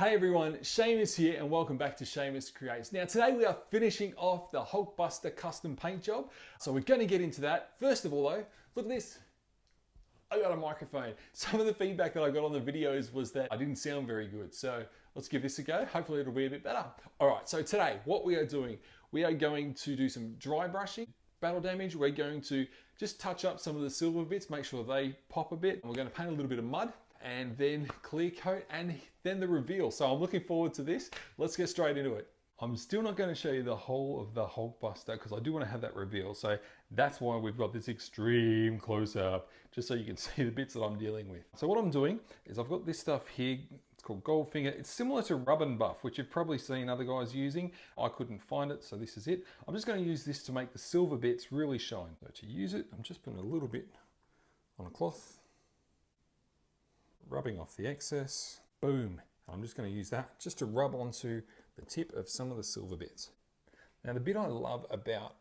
Hey everyone, Shamus here and welcome back to Shamus Creates. Now today we are finishing off the HulkBuster custom paint job. So we're going to get into that. First of all though, look at this. I got a microphone. Some of the feedback that I got on the videos was that I didn't sound very good. So let's give this a go. Hopefully it'll be a bit better. All right, so today what we are doing, we are going to do some dry brushing. Battle damage, we're going to just touch up some of the silver bits, make sure they pop a bit. We're going to paint a little bit of mud and then clear coat and then the reveal. So I'm looking forward to this. Let's get straight into it. I'm still not going to show you the whole of the HulkBuster because I do want to have that reveal. So that's why we've got this extreme close up, just so you can see the bits that I'm dealing with. So what I'm doing is I've got this stuff here. It's called Goldfinger. It's similar to Rub and Buff, which you've probably seen other guys using. I couldn't find it, so this is it. I'm just going to use this to make the silver bits really shine. So to use it, I'm just putting a little bit on a cloth, rubbing off the excess. Boom. I'm just going to use that just to rub onto the tip of some of the silver bits. Now the bit I love about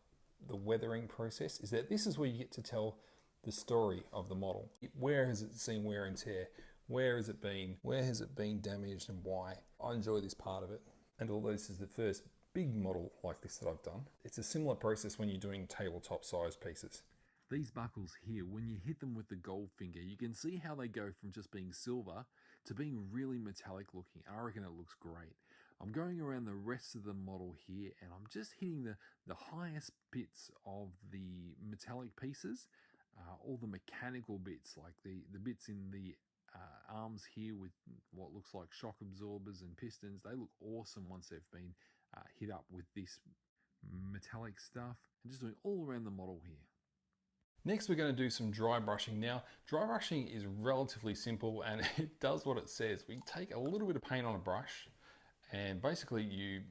the weathering process is that this is where you get to tell the story of the model. Where has it seen wear and tear? Where has it been? Where has it been damaged and why? I enjoy this part of it. And although this is the first big model like this that I've done, it's a similar process when you're doing tabletop size pieces. These buckles here, when you hit them with the Goldfinger, you can see how they go from just being silver to being really metallic looking. I reckon it looks great. I'm going around the rest of the model here and I'm just hitting the highest bits of the metallic pieces, all the mechanical bits, like the bits in the arms here with what looks like shock absorbers and pistons. They look awesome once they've been hit up with this metallic stuff. And just doing all around the model here. Next we're going to do some dry brushing. Now dry brushing is relatively simple and it does what it says. We take a little bit of paint on a brush and basically you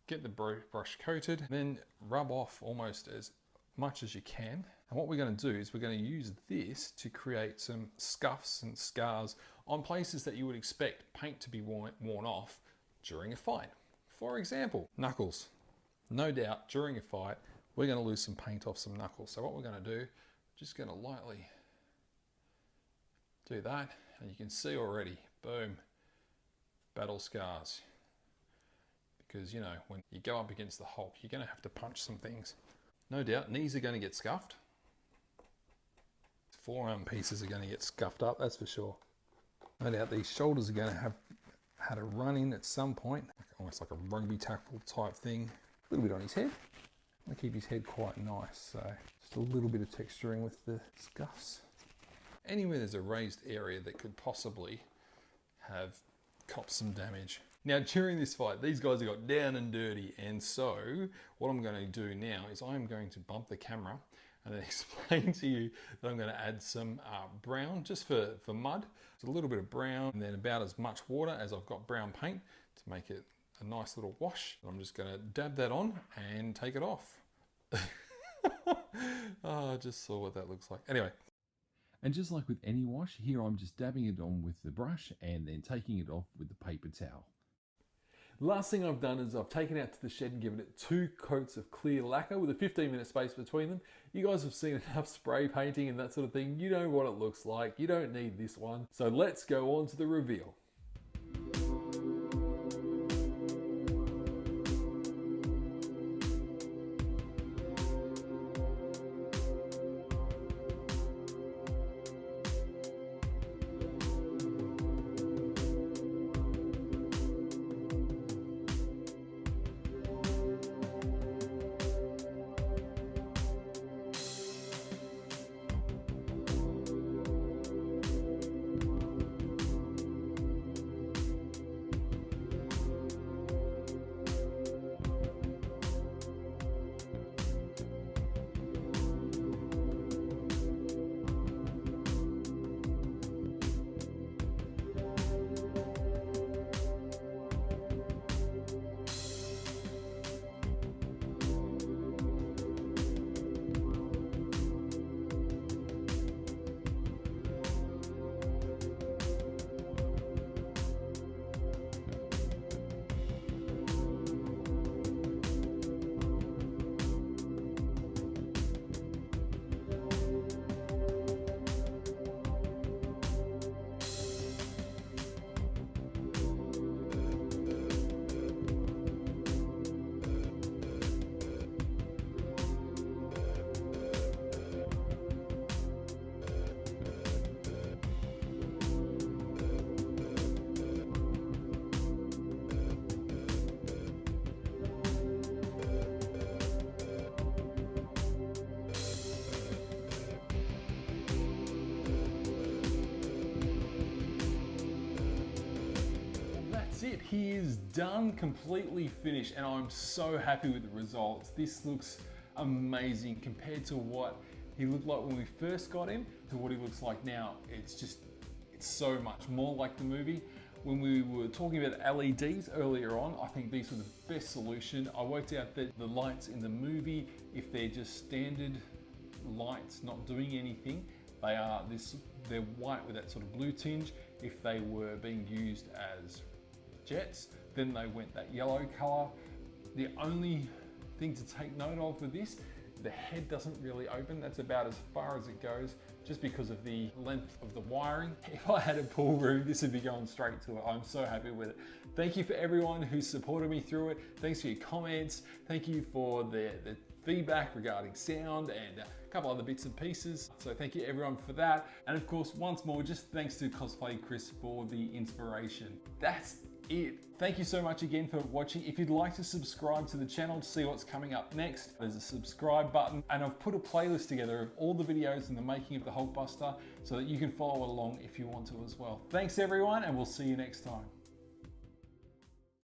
get the brush coated, then rub off almost as much as you can. And what we're going to do is we're going to use this to create some scuffs and scars on places that you would expect paint to be worn off during a fight. For example, knuckles. No doubt during a fight we're going to lose some paint off some knuckles. So what we're going to do, just going to lightly do that, and you can see already, boom, battle scars. Because, you know, when you go up against the Hulk, you're going to have to punch some things. No doubt, knees are going to get scuffed. Forearm pieces are going to get scuffed up, that's for sure. No doubt these shoulders are going to have had a run in at some point, almost like a rugby tackle type thing. A little bit on his head. I keep his head quite nice, so just a little bit of texturing with the scuffs. Anywhere there's a raised area that could possibly have copped some damage. Now during this fight, these guys have got down and dirty, and so what I'm going to do now is I'm going to bump the camera and then explain to you that I'm going to add some brown just for mud. It's a little bit of brown and then about as much water as I've got brown paint to make it a nice little wash. I'm just going to dab that on and take it off. Oh, I just saw what that looks like. Anyway. And just like with any wash, here I'm just dabbing it on with the brush and then taking it off with the paper towel. Last thing I've done is I've taken it out to the shed and given it 2 coats of clear lacquer with a 15-minute space between them. You guys have seen enough spray painting and that sort of thing. You know what it looks like. You don't need this one. So let's go on to the reveal. that's it. He is done, completely finished, and I'm so happy with the results. This looks amazing compared to what he looked like when we first got him to what he looks like now. It's so much more like the movie. When we were talking about LEDs earlier on, I think these were the best solution. I worked out that the lights in the movie, if they're just standard lights not doing anything, they're white with that sort of blue tinge. If they were being used as jets, then they went that yellow color. The only thing to take note of with this, the head doesn't really open. That's about as far as it goes, just because of the length of the wiring. If I had a pool room, this would be going straight to it. I'm so happy with it. Thank you for everyone who supported me through it. Thanks for your comments. Thank you for the feedback regarding sound and a couple other bits and pieces. So thank you everyone for that. And of course, once more, just thanks to Cosplay Chris for the inspiration. That's it. Thank you so much again for watching. If you'd like to subscribe to the channel to see what's coming up next, there's a subscribe button, and I've put a playlist together of all the videos in the making of the HulkBuster so that you can follow along if you want to as well. Thanks everyone, and we'll see you next time.